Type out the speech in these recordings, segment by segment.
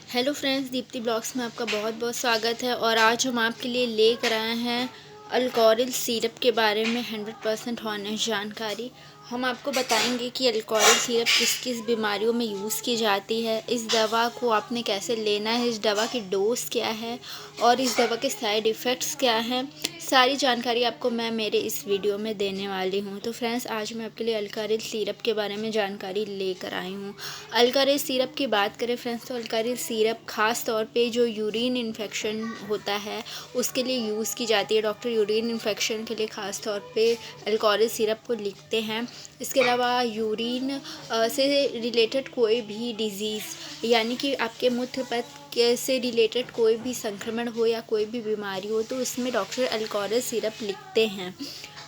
Hello friends, Deepti blogs में आपका बहुत बहुत स्वागत है। और आज हम आपके लिए लेकर आए हैं अल्कोरिल सिरप के बारे में 100% हॉनेस्ट जानकारी। हम आपको बताएंगे कि अल्कोरिल सिरप किस किस बीमारियों में यूज़ की जाती है, इस दवा को आपने कैसे लेना है, इस दवा की डोज क्या है और इस दवा के साइड इफ़ेक्ट्स क्या हैं। सारी जानकारी आपको मैं मेरे इस वीडियो में देने वाली हूँ। तो फ्रेंड्स, आज मैं आपके लिए अल्कोरिल सिरप के बारे में जानकारी लेकर आई हूँ। अल्कोरिल सिरप की बात करें फ्रेंड्स, तो अल्कोरिल सिरप ख़ास तौर पे जो यूरिन इन्फेक्शन होता है उसके लिए यूज़ की जाती है। डॉक्टर यूरिन इन्फेक्शन के लिए ख़ास तौर पे अल्कोरिल सिरप को लिखते हैं। इसके अलावा यूरिन से रिलेटेड कोई भी डिज़ीज़, यानी कि आपके मूत्रपथ के से रिलेटेड कोई भी संक्रमण हो या कोई भी बीमारी हो, तो उसमें डॉक्टर अल्कोरिल सिरप लिखते हैं।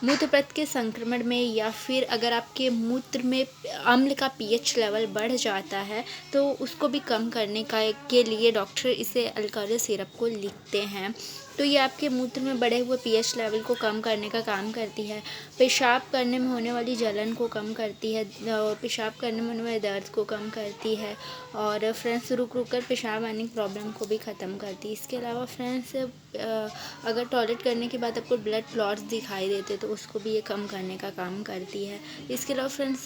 मूत्रपथ के संक्रमण में या फिर अगर आपके मूत्र में अम्ल का पीएच लेवल बढ़ जाता है तो उसको भी कम करने के लिए डॉक्टर इसे अल्कोरिल सिरप को लिखते हैं। तो ये आपके मूत्र में बढ़े हुए पीएच लेवल को कम करने का काम करती है। पेशाब करने में होने वाली जलन को कम करती है, पेशाब करने में होने वाले दर्द को कम करती है और फ्रेंड्स रुक रुक कर पेशाब आने की प्रॉब्लम को भी ख़त्म करती है। इसके अलावा फ्रेंड्स, अगर टॉयलेट करने के बाद आपको ब्लड क्लॉट्स दिखाई देते तो उसको भी ये कम करने का काम करती है। इसके अलावा फ्रेंड्स,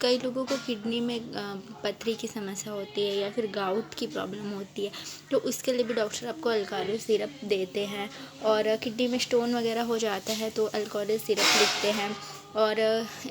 कई लोगों को किडनी में पथरी की समस्या होती है या फिर गाउट की प्रॉब्लम होती है, तो उसके लिए भी डॉक्टर आपको अल्कोरिल सिरप देते हैं। और किडनी में स्टोन वगैरह हो जाता है तो अल्कोरिल सिरप लिखते हैं। और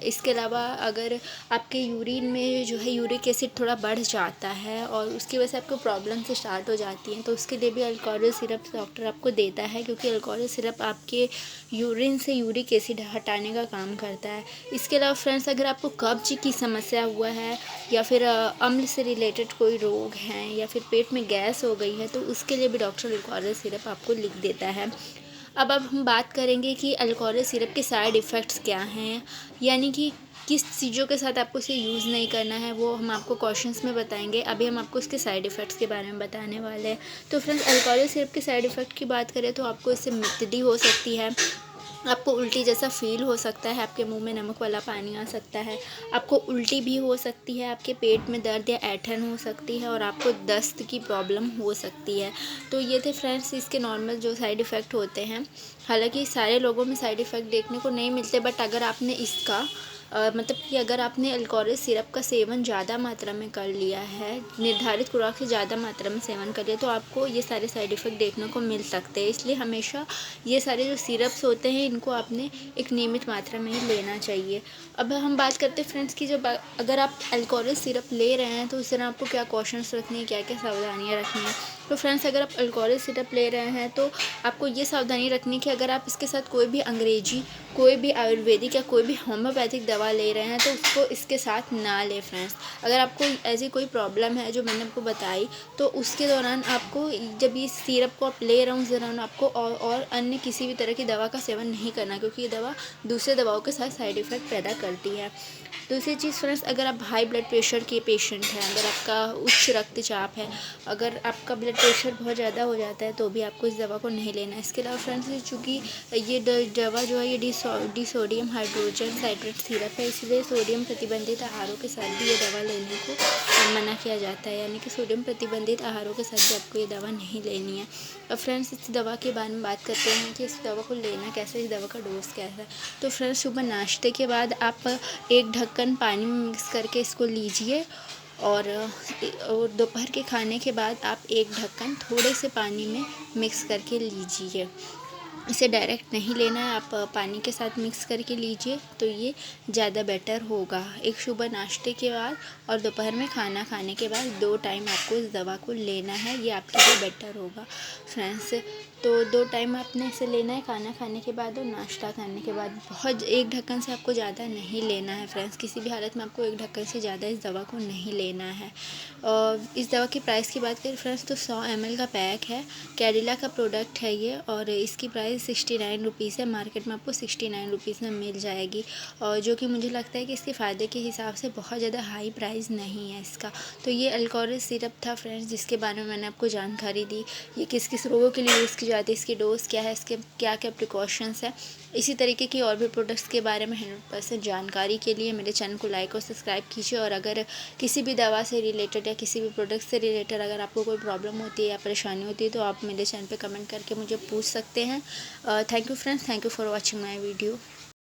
इसके अलावा अगर आपके यूरिन में जो है यूरिक एसिड थोड़ा बढ़ जाता है और उसकी वजह से आपको प्रॉब्लम से स्टार्ट हो जाती हैं, तो उसके लिए भी अल्कोरिल सिरप डॉक्टर आपको देता है, क्योंकि अल्कोरिल सिरप आपके यूरिन से यूरिक एसिड हटाने का काम करता है। इसके अलावा फ्रेंड्स, अगर आपको कब्ज की समस्या हुआ है या फिर अम्ल से रिलेटेड कोई रोग हैं या फिर पेट में गैस हो गई है, तो उसके लिए भी डॉक्टर अल्कोरिल सिरप आपको लिख देता है। अब हम बात करेंगे कि अल्कोरिल सिरप के साइड इफ़ेक्ट्स क्या हैं, यानी कि किस चीज़ों के साथ आपको इसे यूज़ नहीं करना है, वो हम आपको क्वेश्चंस में बताएंगे। अभी हम आपको इसके साइड इफ़ेक्ट्स के बारे में बताने वाले हैं। तो फ्रेंड्स, अल्कोरिल सिरप के साइड इफ़ेक्ट की बात करें तो आपको इससे मितली हो सकती है, आपको उल्टी जैसा फ़ील हो सकता है, आपके मुंह में नमक वाला पानी आ सकता है, आपको उल्टी भी हो सकती है, आपके पेट में दर्द या ऐंठन हो सकती है और आपको दस्त की प्रॉब्लम हो सकती है। तो ये थे फ्रेंड्स इसके नॉर्मल जो साइड इफ़ेक्ट होते हैं। हालांकि सारे लोगों में साइड इफ़ेक्ट देखने को नहीं मिलते, बट अगर आपने इसका मतलब कि अगर आपने अल्कोरिल सिरप का सेवन ज़्यादा मात्रा में कर लिया है, निर्धारित खुराक से ज़्यादा मात्रा में सेवन कर लिया, तो आपको ये सारे साइड इफ़ेक्ट देखने को मिल सकते हैं। इसलिए हमेशा ये सारे जो सिरप्स होते हैं इनको आपने एक नियमित मात्रा में ही लेना चाहिए। अब हम बात करते हैं फ्रेंड्स कि जब अगर आप अल्कोरिल सिरप ले रहे हैं तो उस दौरान आपको क्या कॉशंस रखनी है, क्या क्या सावधानियाँ रखनी है। तो फ्रेंड्स, अगर आप अल्कोरिल सिरप ले रहे हैं तो आपको ये सावधानी रखनी है कि अगर आप इसके साथ कोई भी अंग्रेजी, कोई भी आयुर्वेदिक या कोई भी होम्योपैथिक दवा ले रहे हैं तो उसको इसके साथ ना लें फ्रेंड्स। अगर आपको ऐसी कोई प्रॉब्लम है जो मैंने आपको बताई, तो उसके दौरान आपको, जब ये सिरप को आप ले रहे हो उस दौरान आपको और अन्य किसी भी तरह की दवा का सेवन नहीं करना, क्योंकि ये दवा दूसरे दवाओं के साथ साइड इफ़ेक्ट पैदा करती है। दूसरी चीज़ फ्रेंड्स, अगर आप हाई ब्लड प्रेशर के पेशेंट हैं, अगर आपका उच्च रक्तचाप है, अगर आपका ब्लड प्रेशर बहुत ज़्यादा हो जाता है, तो भी आपको इस दवा को नहीं लेना है। इसके अलावा फ्रेंड्स, चूँकि ये दवा जो है ये डिसोडियम हाइड्रोजन साइट्रेट सिरप है, इसलिए सोडियम प्रतिबंधित आहारों के साथ भी ये दवा लेने को मना किया जाता है, यानी कि सोडियम प्रतिबंधित आहारों के साथ भी आपको ये दवा नहीं लेनी है। अब फ्रेंड्स, इस दवा के बारे में बात करते हैं कि इस दवा को लेना कैसे, इस दवा का डोज कैसा है। तो फ्रेंड्स, सुबह नाश्ते के बाद आप एक ढक्कन पानी में मिक्स करके इसको लीजिए और दोपहर के खाने के बाद आप एक ढक्कन थोड़े से पानी में मिक्स करके लीजिए। इसे डायरेक्ट नहीं लेना है, आप पानी के साथ मिक्स करके लीजिए तो ये ज़्यादा बेटर होगा। एक सुबह नाश्ते के बाद और दोपहर में खाना खाने के बाद 2 टाइम आपको इस दवा को लेना है, ये आपके लिए बेटर होगा फ्रेंड्स। तो 2 टाइम आपने इसे लेना है, खाना खाने के बाद और नाश्ता करने के बाद। बहुत एक ढक्कन से आपको ज़्यादा नहीं लेना है फ्रेंड्स, किसी भी हालत में आपको एक ढक्कन से ज़्यादा इस दवा को नहीं लेना है। और इस दवा की प्राइस की बात करें फ्रेंड्स, तो 100 ml का पैक है, कैडिला का प्रोडक्ट है ये, और इसकी प्राइस 69 रुपीज़ है। मार्केट में आपको 69 रुपीज़ में मिल जाएगी, और जो कि मुझे लगता है कि इसके फ़ायदे के हिसाब से बहुत ज़्यादा हाई प्राइस नहीं है इसका। तो ये अल्कोरिल सिरप था फ्रेंड्स, जिसके बारे में मैंने आपको जानकारी दी। ये किस किस रोगों के लिए यूज़ की जाती है, इसकी डोज क्या है, इसके क्या क्या प्रिकॉशंस है। इसी तरीके की और भी प्रोडक्ट्स के बारे में 100% जानकारी के लिए मेरे चैनल को लाइक और सब्सक्राइब कीजिए। और अगर किसी भी दवा से रिलेटेड या किसी भी प्रोडक्ट से रिलेटेड अगर आपको कोई प्रॉब्लम होती है या परेशानी होती है तो आप मेरे चैनल पे कमेंट करके मुझे पूछ सकते हैं। Thank you friends, thank you for watching my video.